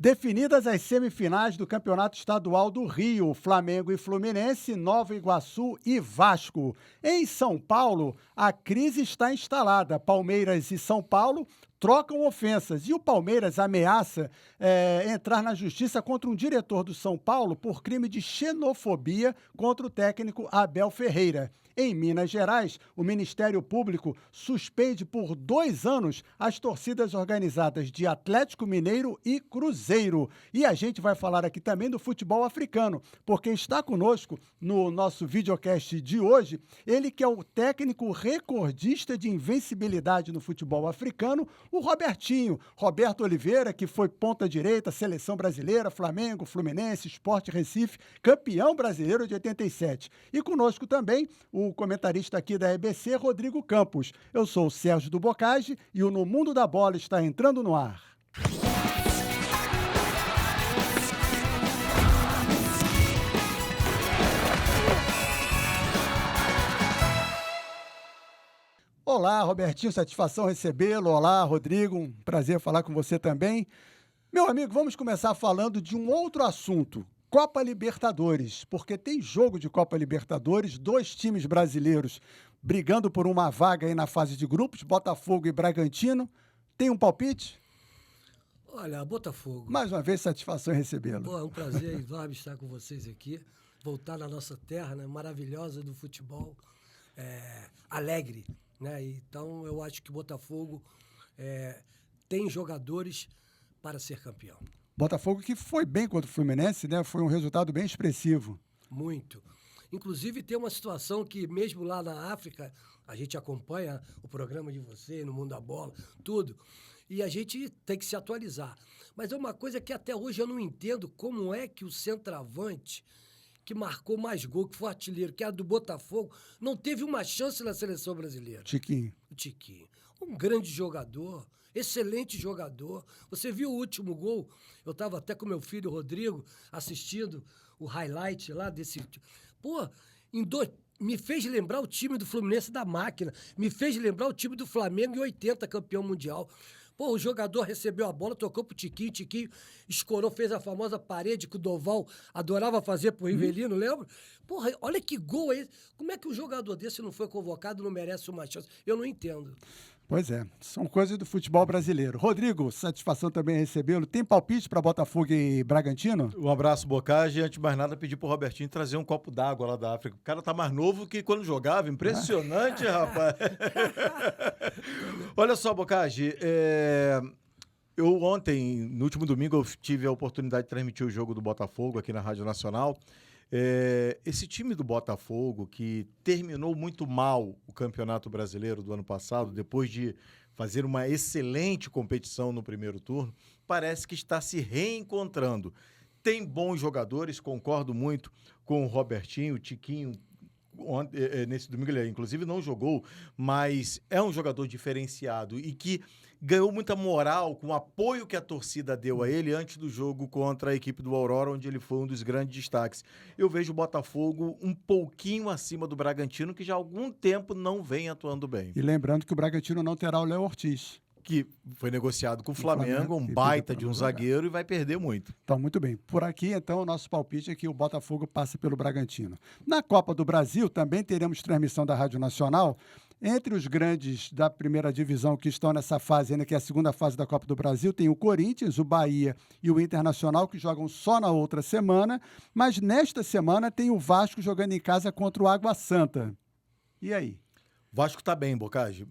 Definidas as semifinais do Campeonato Estadual do Rio, Flamengo e Fluminense, Nova Iguaçu e Vasco. Em São Paulo, a crise está instalada. Palmeiras e São Paulo trocam ofensas e o Palmeiras ameaça entrar na justiça contra um diretor do São Paulo por crime de xenofobia contra o técnico Abel Ferreira. Em Minas Gerais, o Ministério Público suspende por 2 anos as torcidas organizadas de Atlético Mineiro e Cruzeiro. E a gente vai falar aqui também do futebol africano, porque está conosco no nosso videocast de hoje, ele que é o técnico recordista de invencibilidade no futebol africano, o Robertinho, Roberto Oliveira, que foi ponta-direita, seleção brasileira, Flamengo, Fluminense, Sport Recife, campeão brasileiro de 87. E conosco também o comentarista aqui da EBC, Rodrigo Campos. Eu sou o Sérgio do Bocage e o No Mundo da Bola está entrando no ar. Olá, Robertinho, satisfação recebê-lo. Olá, Rodrigo, um prazer falar com você também. Meu amigo, vamos começar falando de um outro assunto. Copa Libertadores, porque tem jogo de Copa Libertadores, 2 times brasileiros brigando por uma vaga aí na fase de grupos, Botafogo e Bragantino. Tem um palpite? Olha, Botafogo. Mais uma vez, satisfação em recebê-lo. Pô, é um prazer enorme estar com vocês aqui, voltar na nossa terra, né, maravilhosa do futebol, alegre, né? Então, eu acho que o Botafogo tem jogadores para ser campeão. Botafogo que foi bem contra o Fluminense, né? Foi um resultado bem expressivo. Muito. Inclusive, tem uma situação que, mesmo lá na África, a gente acompanha o programa de você, no Mundo da Bola, tudo, e a gente tem que se atualizar. Mas é uma coisa que até hoje eu não entendo como é que o centroavante, que marcou mais gol, que foi artilheiro, que era do Botafogo, não teve uma chance na seleção brasileira. Tiquinho. O Tiquinho. Um grande jogador, excelente jogador. Você viu o último gol? Eu estava até com meu filho, Rodrigo, assistindo o highlight lá desse... Pô, me fez lembrar o time do Fluminense da máquina, me fez lembrar o time do Flamengo em 80, campeão mundial. Pô, o jogador recebeu a bola, tocou pro Tiquinho, Tiquinho escorou, fez a famosa parede que o Doval adorava fazer pro Rivelino, lembra? Porra, olha que gol é esse. Como é que um jogador desse não foi convocado, não merece uma chance? Eu não entendo. Pois é, são coisas do futebol brasileiro. Rodrigo, satisfação também recebê-lo. Tem palpite para Botafogo e Bragantino? Um abraço, Bocage. Antes de mais nada, pedir pro Robertinho trazer um copo d'água lá da África. O cara tá mais novo que quando jogava. Impressionante, rapaz. Olha só, Bocage, eu ontem, no último domingo, eu tive a oportunidade de transmitir o jogo do Botafogo aqui na Rádio Nacional. Esse time do Botafogo, que terminou muito mal o Campeonato Brasileiro do ano passado, depois de fazer uma excelente competição no primeiro turno, parece que está se reencontrando. Tem bons jogadores, concordo muito com o Robertinho, o Tiquinho. Nesse domingo ele inclusive não jogou, mas é um jogador diferenciado e que ganhou muita moral com o apoio que a torcida deu a ele antes do jogo contra a equipe do Aurora, onde ele foi um dos grandes destaques. Eu vejo o Botafogo um pouquinho acima do Bragantino, que já há algum tempo não vem atuando bem. E lembrando que o Bragantino não terá o Léo Ortiz, que foi negociado com o Flamengo, um baita de um zagueiro, e vai perder muito. Então, muito bem. Por aqui, então, o nosso palpite é que o Botafogo passa pelo Bragantino. Na Copa do Brasil, também teremos transmissão da Rádio Nacional. Entre os grandes da primeira divisão que estão nessa fase, ainda que é a segunda fase da Copa do Brasil, tem o Corinthians, o Bahia e o Internacional, que jogam só na outra semana. Mas nesta semana tem o Vasco jogando em casa contra o Água Santa. E aí? Vasco tá bem, Bocage.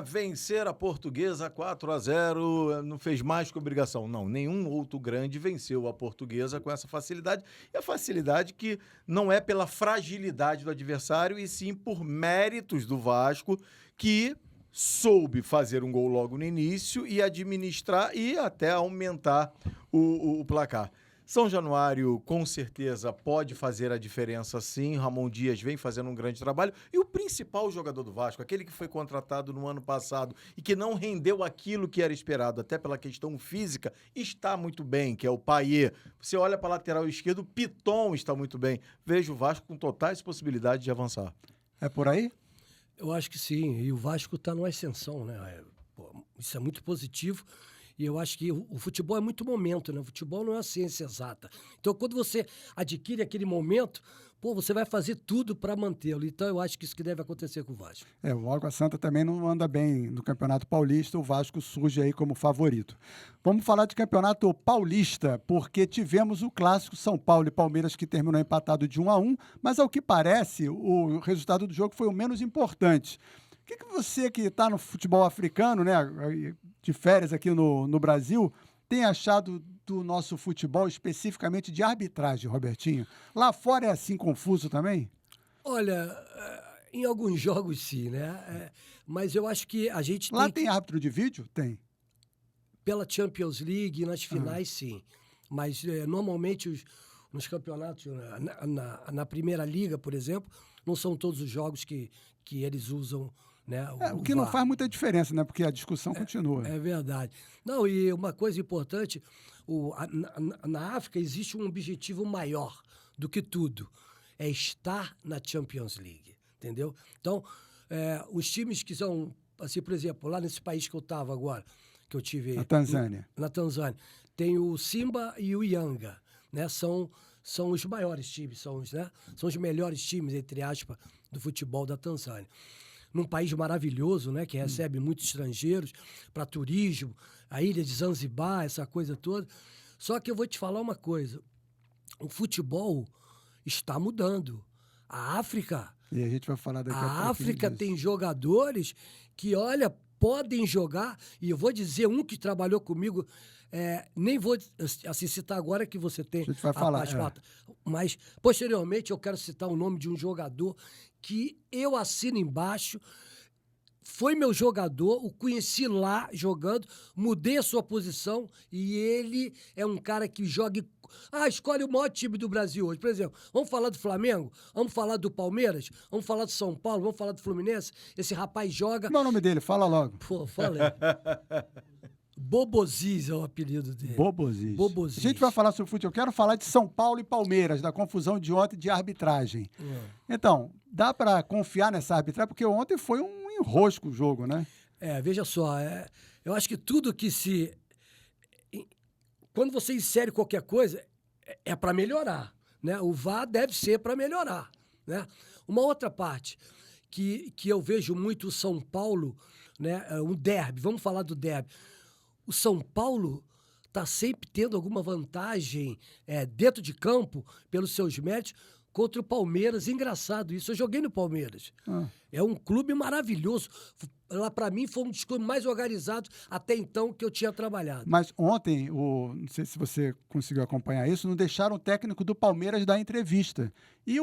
Vencer a Portuguesa 4-0 não fez mais que obrigação. Não, nenhum outro grande venceu a Portuguesa com essa facilidade. E a facilidade que não é pela fragilidade do adversário, e sim por méritos do Vasco, que soube fazer um gol logo no início e administrar e até aumentar o placar. São Januário, com certeza, pode fazer a diferença, sim. Ramon Dias vem fazendo um grande trabalho. E o principal jogador do Vasco, aquele que foi contratado no ano passado e que não rendeu aquilo que era esperado, até pela questão física, está muito bem, que é o Payet. Você olha para a lateral esquerdo, o Piton está muito bem. Vejo o Vasco com totais possibilidades de avançar. É por aí? Eu acho que sim. E o Vasco está numa ascensão, né? Isso é muito positivo. E eu acho que o futebol é muito momento, né? O futebol não é uma ciência exata. Então, quando você adquire aquele momento, pô, você vai fazer tudo para mantê-lo. Então, eu acho que isso que deve acontecer com o Vasco. O Água Santa também não anda bem no Campeonato Paulista, o Vasco surge aí como favorito. Vamos falar de Campeonato Paulista, porque tivemos o clássico São Paulo e Palmeiras que terminou empatado de 1-1, mas ao que parece, o resultado do jogo foi o menos importante. O que você que está no futebol africano, né, de férias aqui no Brasil, tem achado do nosso futebol, especificamente de arbitragem, Robertinho? Lá fora é assim confuso também? Olha, em alguns jogos sim, né? Mas eu acho que a gente Lá tem tem árbitro de vídeo? Tem. pela Champions League, nas finais, sim. Mas normalmente nos campeonatos, na Primeira Liga, por exemplo, não são todos os jogos que eles usam, né, O que não VAR. faz muita diferença, né? Porque a discussão continua. É verdade. Não, e uma coisa importante, na África existe um objetivo maior do que tudo, é estar na Champions League, entendeu? Então, os times que são, assim, por exemplo, lá nesse país que eu estava agora, que eu tive... Na Tanzânia. Na Tanzânia, tem o Simba e o Yanga, né? São os maiores times, são os melhores times, entre aspas, do futebol da Tanzânia. Num país maravilhoso, né, que recebe muitos estrangeiros para turismo, a ilha de Zanzibar, essa coisa toda. Só que eu vou te falar uma coisa, o futebol está mudando. A África... E a gente vai falar daqui a pouquinho A África disso. tem jogadores que, olha, podem jogar, e eu vou dizer um que trabalhou comigo, nem vou assim, citar agora que você tem A gente vai falar, pautas, mas posteriormente eu quero citar o nome de um jogador que eu assino embaixo, foi meu jogador, o conheci lá jogando, mudei a sua posição e ele é um cara que joga... escolhe o maior time do Brasil hoje. Por exemplo, vamos falar do Flamengo? Vamos falar do Palmeiras? Vamos falar do São Paulo? Vamos falar do Fluminense? Esse rapaz joga... Como é o nome dele? Fala logo. Pô, falei. Boboziz é o apelido dele. Boboziz. Boboziz. A gente vai falar sobre futebol. Eu quero falar de São Paulo e Palmeiras, da confusão de ontem de arbitragem. Então, dá para confiar nessa arbitragem? Porque ontem foi um enrosco o jogo, né? Veja só, eu acho que tudo que se... Quando você insere qualquer coisa, é para melhorar, né? O VAR deve ser para melhorar, né? Uma outra parte que eu vejo muito o São Paulo, né? Um derby, vamos falar do derby. O São Paulo está sempre tendo alguma vantagem dentro de campo, pelos seus méritos, contra o Palmeiras. Engraçado isso, eu joguei no Palmeiras. É um clube maravilhoso. Lá, para mim, foi um dos clubes mais organizados até então que eu tinha trabalhado. Mas ontem, não sei se você conseguiu acompanhar isso, não deixaram o técnico do Palmeiras dar entrevista. E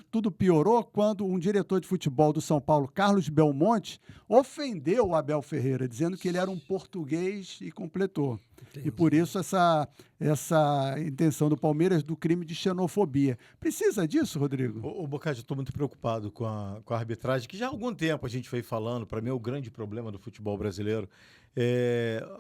tudo piorou quando um diretor de futebol do São Paulo, Carlos Belmonte, ofendeu o Abel Ferreira, dizendo que ele era um português e completou. Entendi. E por isso essa intenção do Palmeiras do crime de xenofobia. Precisa disso, Rodrigo? Ô, Boccaccio, eu estou muito preocupado com a arbitragem, que já há algum tempo a gente veio falando, para mim é o grande problema do futebol brasileiro.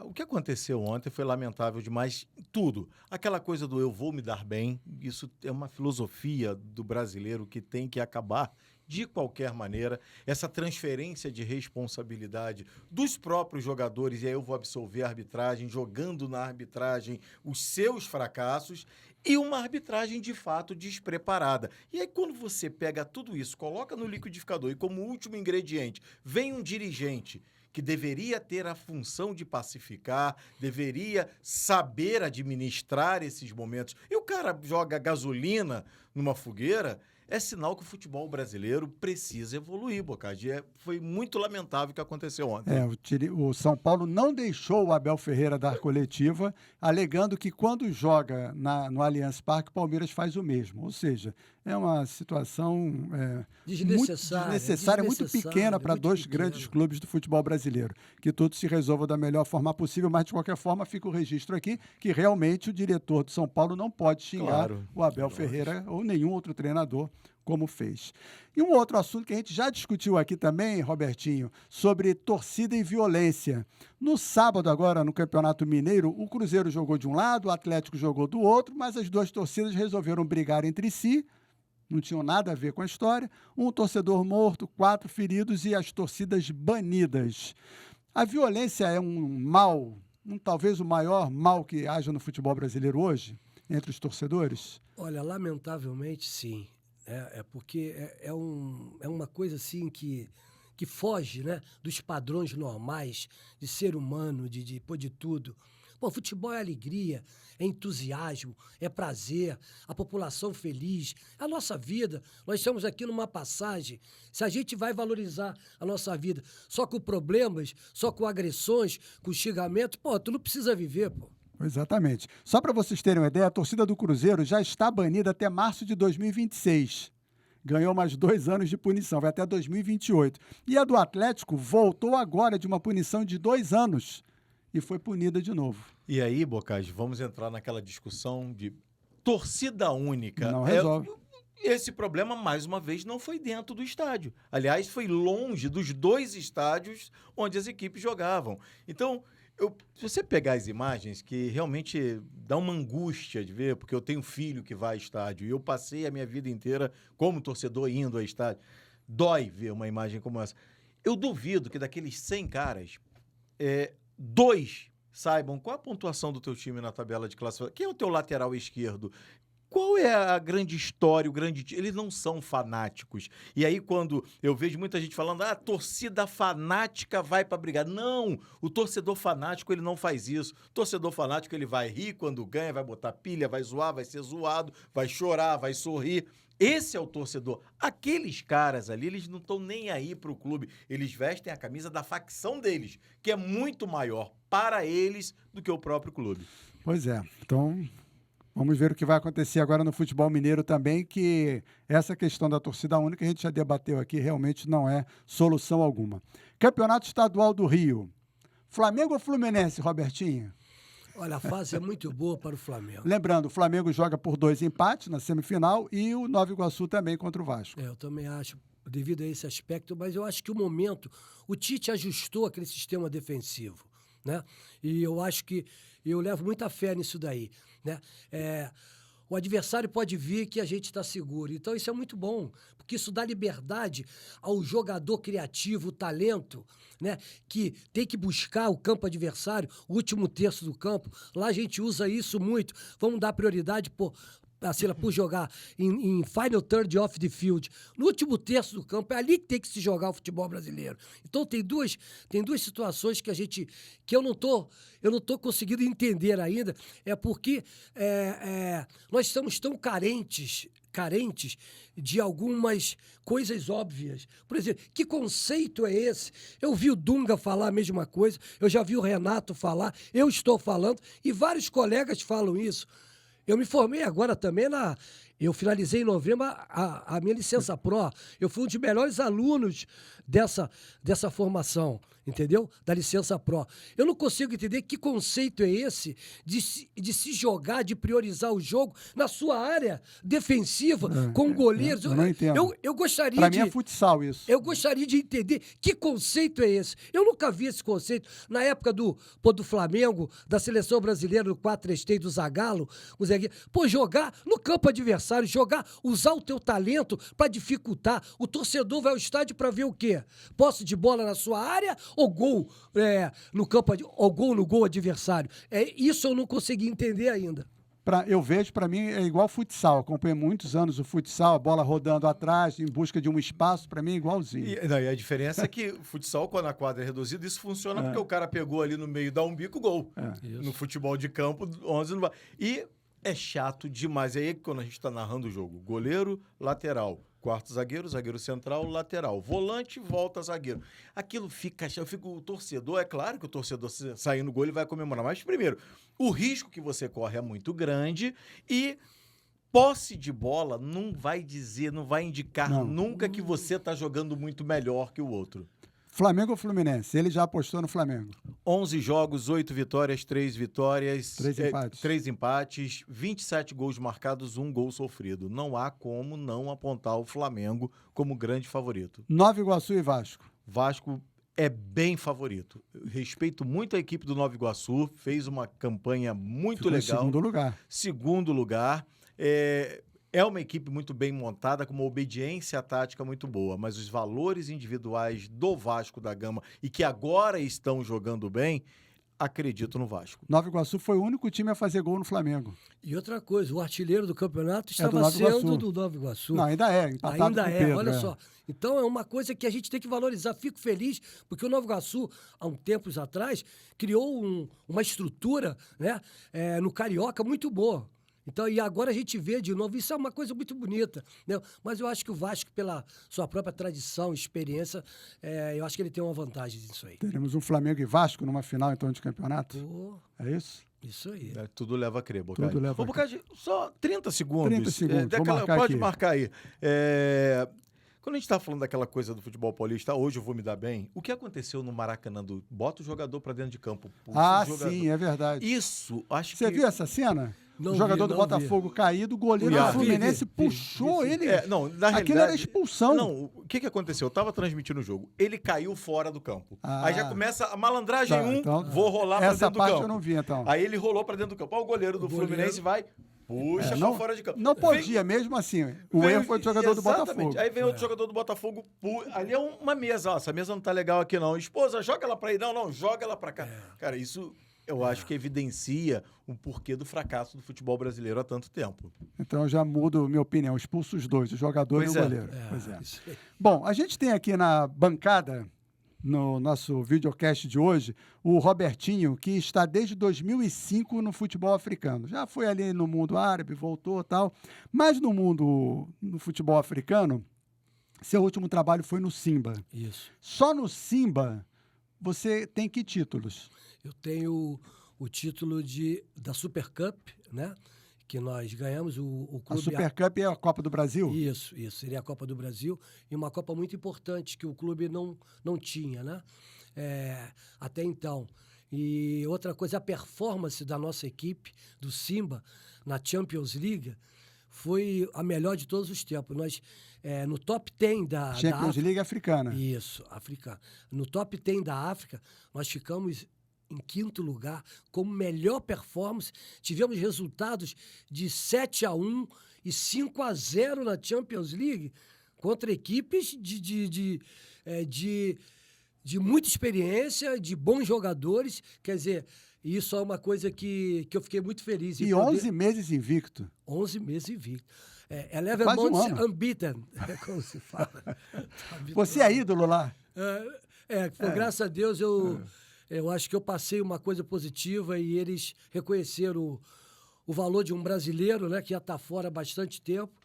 O que aconteceu ontem foi lamentável demais, tudo. Aquela coisa do eu vou me dar bem, isso é uma filosofia do brasileiro que tem que acabar de qualquer maneira. Essa transferência de responsabilidade dos próprios jogadores, e aí eu vou absolver a arbitragem, jogando na arbitragem os seus fracassos, e uma arbitragem de fato despreparada. E aí quando você pega tudo isso, coloca no liquidificador e como último ingrediente, vem um dirigente que deveria ter a função de pacificar, deveria saber administrar esses momentos, e o cara joga gasolina numa fogueira, é sinal que o futebol brasileiro precisa evoluir, Boccaccio. Foi muito lamentável o que aconteceu ontem. O São Paulo não deixou o Abel Ferreira dar coletiva, alegando que quando joga no Allianz Parque, o Palmeiras faz o mesmo. Ou seja, é uma situação desnecessária, muito pequena para dois grandes clubes do futebol brasileiro. Que tudo se resolva da melhor forma possível, mas de qualquer forma fica o registro aqui que realmente o diretor do São Paulo não pode xingar o Abel Ferreira ou nenhum outro treinador como fez. E um outro assunto que a gente já discutiu aqui também, Robertinho, sobre torcida e violência. No sábado agora, no Campeonato Mineiro, o Cruzeiro jogou de um lado, o Atlético jogou do outro, mas as duas torcidas resolveram brigar entre si, não tinham nada a ver com a história. Um torcedor morto, 4 feridos e as torcidas banidas. A violência é um mal talvez o maior mal que haja no futebol brasileiro hoje, entre os torcedores? Olha, lamentavelmente, sim. É porque é uma coisa assim que foge, né, dos padrões normais de ser humano, de tudo. Pô, futebol é alegria, é entusiasmo, é prazer, a população feliz, é a nossa vida. Nós estamos aqui numa passagem. Se a gente vai valorizar a nossa vida só com problemas, só com agressões, com xingamento, pô, tu não precisa viver, pô. Exatamente. Só para vocês terem uma ideia, a torcida do Cruzeiro já está banida até março de 2026. Ganhou mais 2 anos de punição, vai até 2028. E a do Atlético voltou agora de uma punição de 2 anos e foi punida de novo. E aí, Bocage, vamos entrar naquela discussão de torcida única. Não resolve. Esse problema, mais uma vez, não foi dentro do estádio. Aliás, foi longe dos 2 estádios onde as equipes jogavam. Então, se você pegar as imagens, que realmente dá uma angústia de ver, porque eu tenho filho que vai a estádio e eu passei a minha vida inteira como torcedor indo a estádio. Dói ver uma imagem como essa. Eu duvido que daqueles 100 caras, 2 saibam qual a pontuação do teu time na tabela de classificação. Quem é o teu lateral esquerdo? Qual é a grande história, o grande... Eles não são fanáticos. E aí, quando eu vejo muita gente falando, a torcida fanática vai para brigar. Não, o torcedor fanático, ele não faz isso. O torcedor fanático, ele vai rir quando ganha, vai botar pilha, vai zoar, vai ser zoado, vai chorar, vai sorrir. Esse é o torcedor. Aqueles caras ali, eles não estão nem aí para o clube. Eles vestem a camisa da facção deles, que é muito maior para eles do que o próprio clube. Pois é, então... Vamos ver o que vai acontecer agora no futebol mineiro também, que essa questão da torcida única, a gente já debateu aqui, realmente não é solução alguma. Campeonato Estadual do Rio. Flamengo ou Fluminense, Robertinho? Olha, a fase é muito boa para o Flamengo. Lembrando, o Flamengo joga por 2 empates na semifinal e o Nova Iguaçu também contra o Vasco. Eu também acho, devido a esse aspecto, mas eu acho que o Tite ajustou aquele sistema defensivo, né? E eu acho que eu levo muita fé nisso daí, né? O adversário pode vir que a gente está seguro. Então isso é muito bom, porque isso dá liberdade ao jogador criativo, o talento, né? Que tem que buscar o campo adversário, o último terço do campo. Lá a gente usa isso muito. Vamos dar prioridade por jogar em final third of the field, no último terço do campo. É ali que tem que se jogar o futebol brasileiro. Então tem duas situações que eu não tô conseguindo entender ainda, porque nós estamos tão carentes de algumas coisas óbvias. Por exemplo, que conceito é esse? Eu vi o Dunga falar a mesma coisa, eu já vi o Renato falar, eu estou falando, e vários colegas falam isso. Eu me formei agora também eu finalizei em novembro a minha licença Pro. Eu fui um dos melhores alunos dessa formação, entendeu? Da licença Pro. Eu não consigo entender que conceito é esse de se jogar, de priorizar o jogo na sua área defensiva, com goleiros. Eu não entendo. Eu gostaria Pra mim é futsal isso. Eu gostaria de entender que conceito é esse. Eu nunca vi esse conceito. Na época do Flamengo, da seleção brasileira, do 4-3-3, do Zagallo, o Zé Guilherme. Jogar no campo adversário, usar o teu talento para dificultar. O torcedor vai ao estádio para ver o quê? Posse de bola na sua área ou gol no campo, ou gol no gol adversário? Isso eu não consegui entender ainda. Eu vejo, para mim, é igual futsal. Acompanhei muitos anos o futsal, a bola rodando atrás, em busca de um espaço, para mim é igualzinho. E a diferença é que o futsal, quando a quadra é reduzida, isso funciona porque o cara pegou ali no meio, dá um bico, gol. No futebol de campo, 11 não vai. E é chato demais. Aí quando a gente está narrando o jogo, goleiro, lateral, quarto zagueiro, zagueiro central, lateral, volante, volta zagueiro. Aquilo fica chato. O torcedor, é claro que o torcedor sair no gol ele vai comemorar, mas primeiro, o risco que você corre é muito grande e posse de bola não vai indicar nunca que você está jogando muito melhor que o outro. Flamengo ou Fluminense? Ele já apostou no Flamengo. 11 jogos, 8 vitórias, 3 vitórias. 3 empates. 3 empates, 27 gols marcados, 1 gol sofrido. Não há como não apontar o Flamengo como grande favorito. Nova Iguaçu e Vasco. Vasco é bem favorito. Eu respeito muito a equipe do Nova Iguaçu, fez uma campanha muito legal. Segundo lugar. Segundo lugar. É uma equipe muito bem montada, com uma obediência tática muito boa, mas os valores individuais do Vasco da Gama, e que agora estão jogando bem, acredito no Vasco. Nova Iguaçu foi o único time a fazer gol no Flamengo. E outra coisa, o artilheiro do campeonato do estava Nova Iguaçu. sendo do Nova Iguaçu. Não, ainda é, empatado Ainda com o é, Pedro, olha só. Então é uma coisa que a gente tem que valorizar. Fico feliz porque o Nova Iguaçu, há um tempos atrás, criou uma estrutura, né, no Carioca muito boa. Então, e agora a gente vê de novo, isso é uma coisa muito bonita, né? Mas eu acho que o Vasco, pela sua própria tradição, experiência, eu acho que ele tem uma vantagem nisso aí. Teremos um Flamengo e Vasco numa final, então, de campeonato? Pô, É isso? isso aí. Tudo leva a crer, Bocage. Tudo leva a crer. Bocage, só 30 segundos. 30 segundos, vou marcar pode aqui. marcar aí. Quando a gente tá falando daquela coisa do futebol paulista, hoje eu vou me dar bem, o que aconteceu no Maracanã bota o jogador pra dentro de campo? Puxa o jogador. Sim, é verdade. Isso, acho Você que... viu essa cena? Não O jogador vi, do não Botafogo caído, o goleiro Vi, do vi, Fluminense vi, puxou vi, sim. ele. Não, na realidade... Aquilo era expulsão. Não, o que aconteceu? Eu tava transmitindo o jogo. Ele caiu fora do campo. Ah. Aí já começa a malandragem Tá, então, vou rolar pra essa dentro do parte campo. eu não vi, então. Aí ele rolou pra dentro do campo. Aí o goleiro do Fluminense vai, puxa pra fora de campo. Não podia, mesmo assim. O erro foi do jogador do Exatamente. Botafogo. Aí vem outro jogador do Botafogo. Ali é uma mesa. Ó, essa mesa não tá legal aqui, não. Esposa, joga ela pra aí. Não, joga ela pra cá. Cara, isso eu acho que evidencia o porquê do fracasso do futebol brasileiro há tanto tempo. Então eu já mudo minha opinião. Expulso os dois, o jogador Pois e é. o goleiro. Pois é. Isso aí. Bom, a gente tem aqui na bancada, no nosso videocast de hoje, o Robertinho, que está desde 2005 no futebol africano. Já foi ali no mundo árabe, voltou e tal. Mas no futebol africano, seu último trabalho foi no Simba. Isso. Só no Simba você tem que títulos? Eu tenho o título da Super Cup, né? Que nós ganhamos o A clube. Super Cup é a Copa do Brasil? Isso. Seria a Copa do Brasil. E uma Copa muito importante que o clube não tinha, né? Até então. E outra coisa, a performance da nossa equipe, do Simba, na Champions League, foi a melhor de todos os tempos. Nós, no top 10 da Champions África, League africana. Isso, africana. No top 10 da África, nós ficamos em 5º lugar, como melhor performance. Tivemos resultados de 7-1 e 5-0 na Champions League contra equipes de muita experiência, de bons jogadores. Quer dizer, isso é uma coisa que eu fiquei muito feliz. E 11 meses invicto. 11 meses invicto. 11 Quase um months ano. unbeaten, como se fala. Você é ídolo lá? Graças a Deus eu acho que eu passei uma coisa positiva e eles reconheceram o valor de um brasileiro, né, que já está fora há bastante tempo.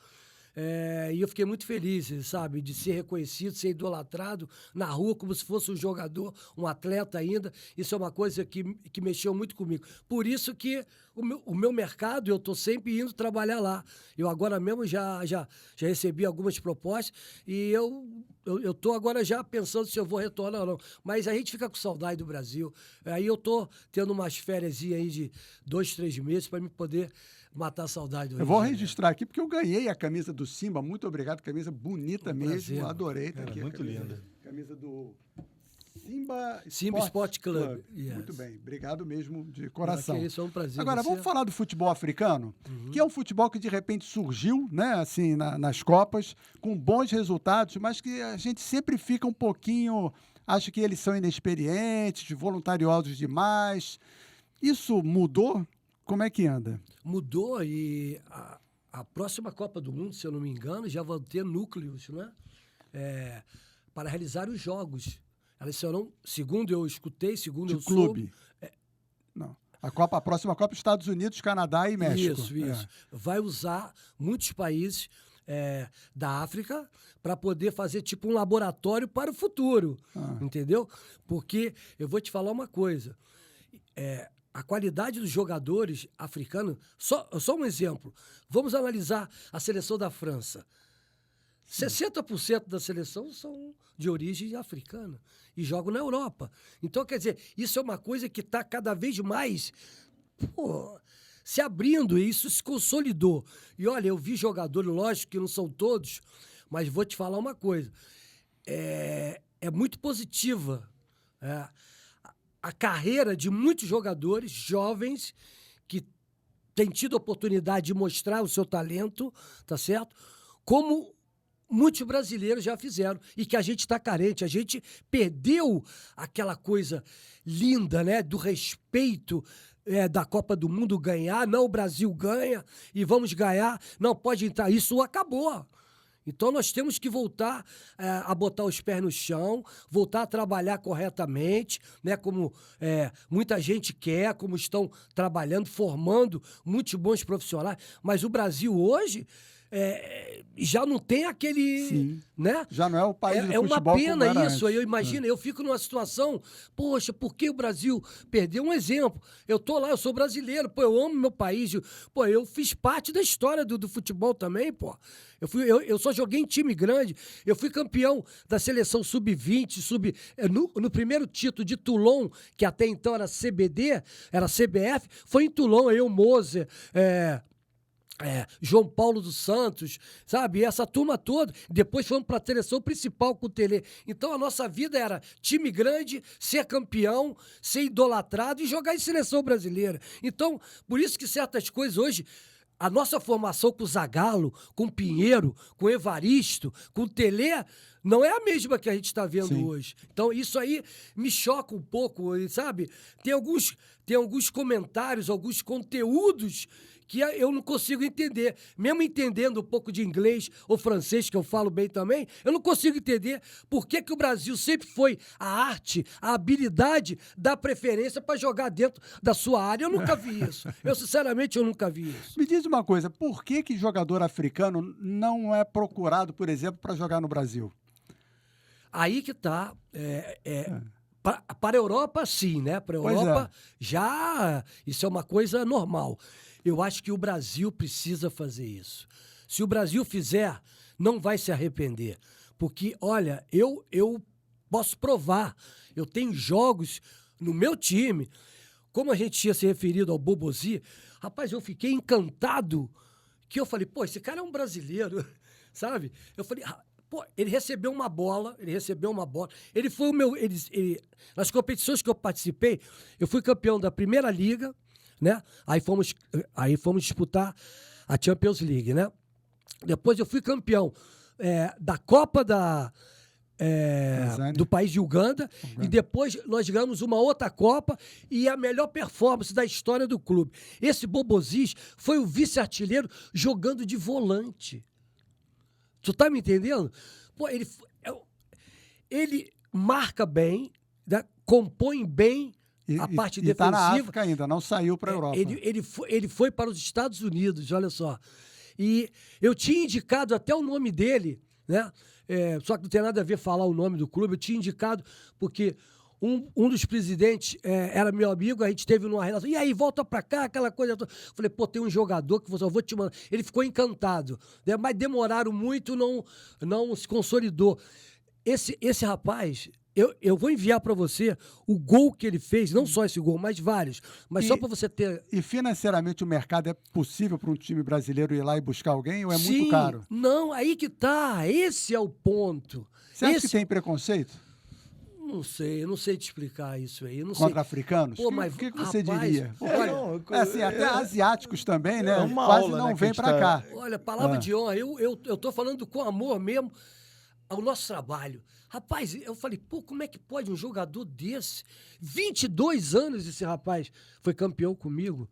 E eu fiquei muito feliz, sabe, de ser reconhecido, ser idolatrado na rua como se fosse um jogador, um atleta ainda. Isso é uma coisa que mexeu muito comigo. Por isso que o meu mercado, eu estou sempre indo trabalhar lá. Eu agora mesmo já recebi algumas propostas e eu estou agora já pensando se eu vou retornar ou não. Mas a gente fica com saudade do Brasil. Aí eu estou tendo umas férias aí de 2, 3 meses para me poder matar a saudade do Rio Eu vou de Janeiro. registrar aqui, porque eu ganhei a camisa do Simba. Muito obrigado, camisa bonita Um mesmo. prazer. Adorei. Tá aqui a muito camisa. linda. Camisa do Simba Sport Club. Yes. Muito bem. Obrigado mesmo, de coração. Isso é um prazer. Agora, Você- vamos falar do futebol africano, que é um futebol que de repente surgiu, né, assim, nas Copas, com bons resultados, mas que a gente sempre fica um pouquinho, acha que eles são inexperientes, voluntariosos demais. Isso mudou? Como é que anda? Mudou e a próxima Copa do Mundo, se eu não me engano, já vão ter núcleos, né? Para realizar os jogos. Elas serão, segundo eu escutei, segundo De eu clube? soube... Não. A próxima Copa, Estados Unidos, Canadá e México. Isso. Vai usar muitos países da África para poder fazer tipo um laboratório para o futuro, entendeu? Porque eu vou te falar uma coisa, a qualidade dos jogadores africanos, só um exemplo, vamos analisar a seleção da França. 60% da seleção são de origem africana e jogam na Europa. Então, quer dizer, isso é uma coisa que está cada vez mais se abrindo e isso se consolidou. E olha, eu vi jogadores, lógico que não são todos, mas vou te falar uma coisa. É muito positiva a carreira de muitos jogadores jovens que têm tido a oportunidade de mostrar o seu talento, tá certo? Como muitos brasileiros já fizeram e que a gente está carente. A gente perdeu aquela coisa linda, né, do respeito da Copa do Mundo ganhar. Não, o Brasil ganha e vamos ganhar. Não pode entrar. Isso acabou. Então nós temos que voltar a botar os pés no chão, voltar a trabalhar corretamente, né, como muita gente quer, como estão trabalhando, formando muitos bons profissionais. Mas o Brasil hoje já não tem aquele... Sim. Né? Já não é o país do É uma futebol como pena era isso. Aí eu antes. imagino, eu fico numa situação, poxa, por que o Brasil perdeu? Um exemplo, eu tô lá, eu sou brasileiro, pô, eu amo meu país, pô, eu fiz parte da história do futebol também, pô. Eu só joguei em time grande, eu fui campeão da seleção sub-20, no primeiro título de Toulon, que até então era CBD, era CBF, foi em Toulon, eu, Moser, João Paulo dos Santos, sabe? E essa turma toda. Depois fomos para a seleção principal com o Tele. Então a nossa vida era time grande, ser campeão, ser idolatrado e jogar em seleção brasileira. Então, por isso que certas coisas hoje, a nossa formação com o Zagallo, com o Pinheiro, com o Evaristo, com o Tele, não é a mesma que a gente está vendo Sim. hoje. Então, isso aí me choca um pouco, sabe? Tem alguns comentários, alguns conteúdos que eu não consigo entender. Mesmo entendendo um pouco de inglês ou francês, que eu falo bem também, eu não consigo entender por que o Brasil sempre foi a arte, a habilidade da preferência para jogar dentro da sua área. Eu nunca vi isso. Sinceramente, eu nunca vi isso. Me diz uma coisa, por que jogador africano não é procurado, por exemplo, para jogar no Brasil? Aí que tá. Para a Europa, sim, né? Para a Europa, já isso é uma coisa normal. Eu acho que o Brasil precisa fazer isso. Se o Brasil fizer, não vai se arrepender. Porque, olha, eu posso provar. Eu tenho jogos no meu time. Como a gente tinha se referido ao Bobosi, rapaz, eu fiquei encantado. Que eu falei, pô, esse cara é um brasileiro, sabe? Eu falei... Pô, ele recebeu uma bola. Ele foi o meu... nas competições que eu participei, eu fui campeão da Primeira Liga, né? Aí fomos disputar a Champions League, né? Depois eu fui campeão da Copa do país de Uganda. E depois nós ganhamos uma outra Copa e a melhor performance da história do clube. Esse Bobosis foi o vice-artilheiro jogando de volante. Tu tá me entendendo? Pô, ele marca bem, né? Compõe bem a parte defensiva. E tá na África ainda, não saiu para a Europa. Ele foi para os Estados Unidos, olha só. E eu tinha indicado até o nome dele, né? Só que não tem nada a ver falar o nome do clube. Eu tinha indicado porque um dos presidentes era meu amigo, a gente teve uma relação. E aí, volta pra cá, aquela coisa toda. Falei, pô, tem um jogador que eu vou te mandar. Ele ficou encantado, né? Mas demoraram muito, não se consolidou. Esse rapaz, eu vou enviar pra você o gol que ele fez, não só esse gol, mas vários. Mas só pra você ter... E financeiramente o mercado é possível para um time brasileiro ir lá e buscar alguém ou é Sim, muito caro? Não, aí que tá. Esse é o ponto. Você acha que tem preconceito? Não sei, eu não sei te explicar isso aí. Eu não Contra sei. africanos? Pô, O que você rapaz, diria? olha, Assim, até asiáticos também, né? uma Quase aula, não né, vem que a para gente cá. olha, palavra de honra, eu tô falando com amor mesmo ao nosso trabalho. Rapaz, eu falei, pô, como é que pode um jogador desse? 22 anos esse rapaz foi campeão comigo.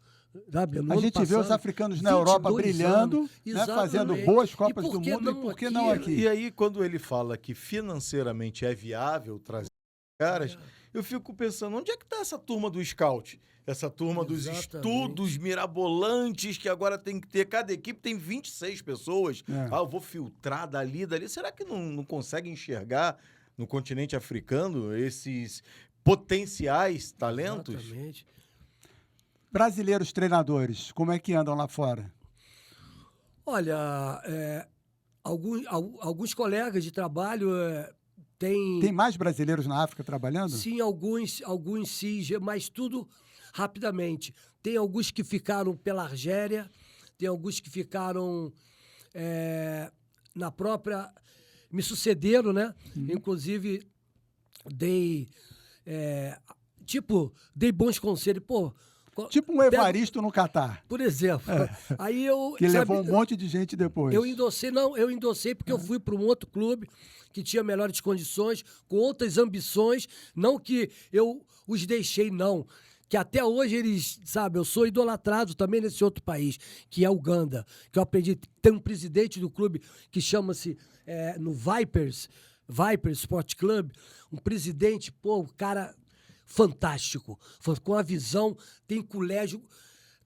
Sabe, A gente vê os africanos na Europa brilhando, né, fazendo boas Copas do Mundo, e por que não aqui? E aí, quando ele fala que financeiramente é viável trazer caras, eu fico pensando, onde é que está essa turma do scout? Essa turma dos estudos mirabolantes que agora tem que ter, cada equipe tem 26 pessoas. Eu vou filtrar dali. Será que não consegue enxergar no continente africano esses potenciais talentos? Exatamente. Brasileiros treinadores, como é que andam lá fora? Olha, alguns colegas de trabalho Tem mais brasileiros na África trabalhando? Sim, alguns sim, mas tudo rapidamente. Tem alguns que ficaram pela Argélia, tem alguns que ficaram na própria... Me sucederam, né? Inclusive, dei bons conselhos. Pô, Tipo um Evaristo no Catar, Por exemplo. Aí eu... que sabe, levou um monte de gente depois. eu endossei porque eu fui para um outro clube que tinha melhores condições, com outras ambições, não que eu os deixei, não. Que até hoje eles, sabe, eu sou idolatrado também nesse outro país, que é Uganda, que eu aprendi, tem um presidente do clube que chama-se, no Vipers Sport Club, um presidente, pô, um cara fantástico, com a visão, tem colégio,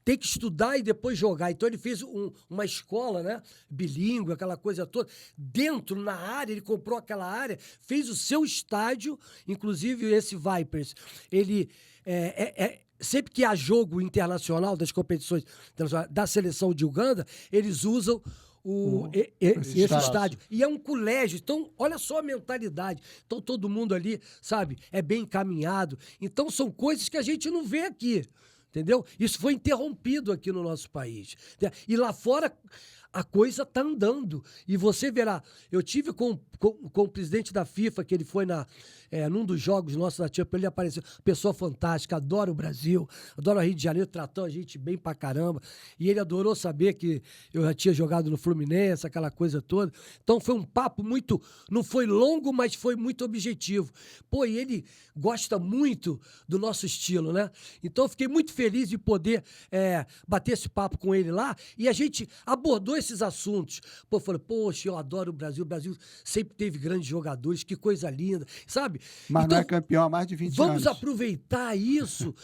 tem que estudar e depois jogar. Então ele fez uma escola, né, bilíngue, aquela coisa toda. Dentro, na área, ele comprou aquela área, fez o seu estádio, inclusive esse Vipers. Ele sempre que há jogo internacional das competições internacionais da seleção de Uganda, eles usam esse estádio. E é um colégio. Então, olha só a mentalidade. Então, todo mundo ali, sabe, é bem encaminhado. Então, são coisas que a gente não vê aqui. Entendeu? Isso foi interrompido aqui no nosso país. E lá fora a coisa está andando. E você verá, eu tive com o presidente da FIFA, que ele foi num dos jogos nossos da Champions, ele apareceu, pessoa fantástica, adora o Brasil, adora o Rio de Janeiro, tratou a gente bem pra caramba. E ele adorou saber que eu já tinha jogado no Fluminense, aquela coisa toda. Então foi um papo muito, não foi longo, mas foi muito objetivo. Pô, e ele gosta muito do nosso estilo, né? Então eu fiquei muito feliz de poder bater esse papo com ele lá, e a gente abordou esses assuntos. Pô, eu falei, poxa, eu adoro o Brasil sempre teve grandes jogadores, que coisa linda, sabe? Mas então, não é campeão há mais de 20 anos. Vamos aproveitar isso,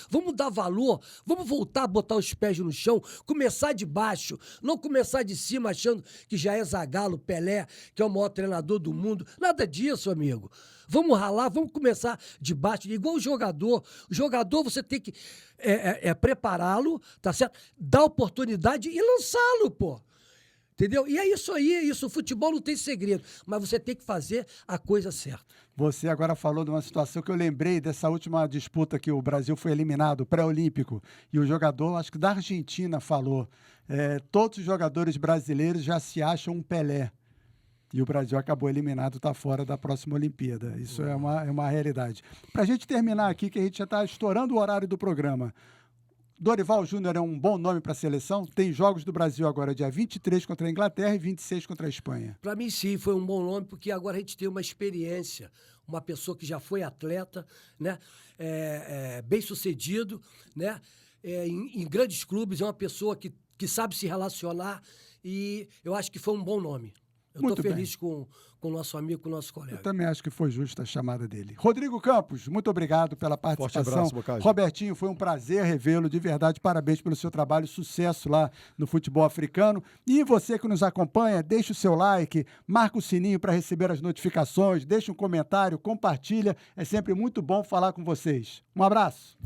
vamos dar valor, vamos voltar a botar os pés no chão, começar de baixo, não começar de cima achando que já é Zagallo, Pelé, que é o maior treinador do mundo. Nada disso, amigo. Vamos ralar, vamos começar de baixo, igual o jogador. O jogador você tem que prepará-lo, tá certo? Dar oportunidade e lançá-lo, pô. Entendeu? E é isso aí, é isso. O futebol não tem segredo, mas você tem que fazer a coisa certa. Você agora falou de uma situação que eu lembrei dessa última disputa que o Brasil foi eliminado, pré-olímpico, e o jogador, acho que da Argentina, falou, todos os jogadores brasileiros já se acham um Pelé. E o Brasil acabou eliminado, está fora da próxima Olimpíada. Isso é uma realidade. Para a gente terminar aqui, que a gente já está estourando o horário do programa, Dorival Júnior é um bom nome para a seleção? Tem jogos do Brasil agora, dia 23 contra a Inglaterra e 26 contra a Espanha. Para mim, sim, foi um bom nome, porque agora a gente tem uma experiência, uma pessoa que já foi atleta, né? Bem-sucedido, né? Em grandes clubes, é uma pessoa que sabe se relacionar, e eu acho que foi um bom nome. Eu estou feliz com o nosso amigo, com o nosso colega. Eu também acho que foi justa a chamada dele. Rodrigo Campos, muito obrigado pela participação. Forte abraço, Bocage. Robertinho, foi um prazer revê-lo, de verdade, parabéns pelo seu trabalho, sucesso lá no futebol africano. E você que nos acompanha, deixa o seu like, marca o sininho para receber as notificações, deixa um comentário, compartilha, é sempre muito bom falar com vocês. Um abraço.